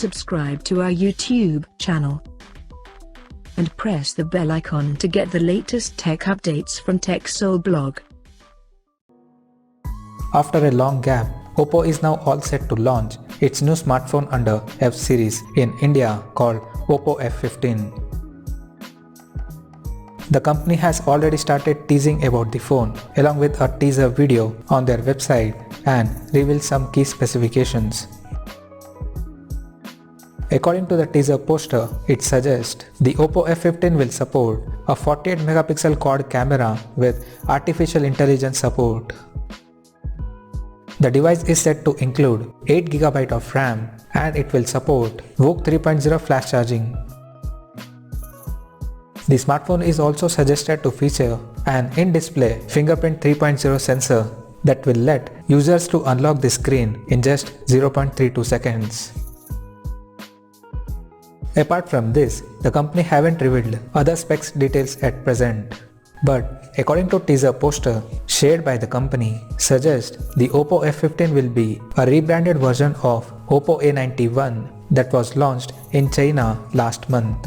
subscribe to our YouTube channel and press the bell icon to get the latest tech updates from TechSole Blog. After a long gap, Oppo is now all set to launch its new smartphone under F series in India called Oppo F15. The company has already started teasing about the phone along with a teaser video on their website and revealed some key specifications. According to the teaser poster, it suggests the Oppo F15 will support a 48 megapixel quad camera with artificial intelligence support. The device is said to include 8GB of RAM and it will support VOOC 3.0 flash charging. The smartphone is also suggested to feature an in-display fingerprint 3.0 sensor that will let users to unlock the screen in just 0.32 seconds. Apart from this, the company haven't revealed other specs details at present. But according to teaser poster shared by the company, suggests the Oppo F15 will be a rebranded version of Oppo A91 that was launched in China last month.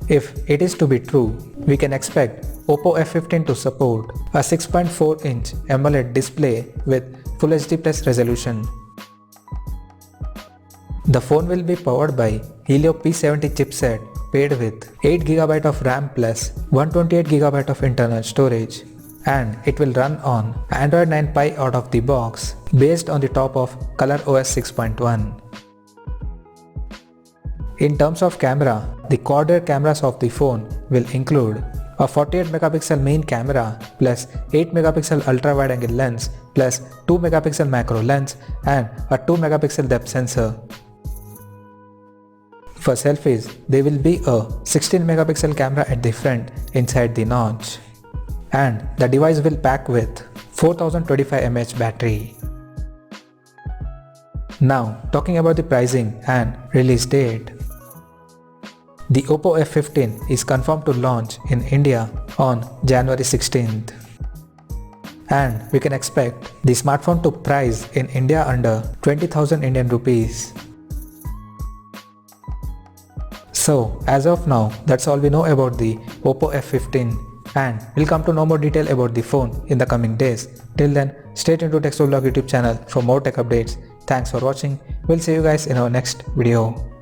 If it is to be true, we can expect Oppo F15 to support a 6.4-inch AMOLED display with Full HD Plus resolution. The phone will be powered by Helio P70 chipset paired with 8GB of RAM plus 128GB of internal storage, and it will run on Android 9 Pie out of the box based on the top of ColorOS 6.1. In terms of camera, the quad rear cameras of the phone will include a 48 megapixel main camera plus 8 megapixel ultra wide angle lens plus 2 megapixel macro lens and a 2 megapixel depth sensor. For selfies, there will be a 16 megapixel camera at the front inside the notch, and the device will pack with 4025 mAh battery. Now talking about the pricing and release date. The Oppo F15 is confirmed to launch in India on January 16th. And we can expect the smartphone to price in India under 20,000 Indian rupees. So as of now, that's all we know about the Oppo F15, and we'll come to know more detail about the phone in the coming days. Till then, stay tuned to TechSole Blog YouTube channel for more tech updates. Thanks for watching. We'll see you guys in our next video.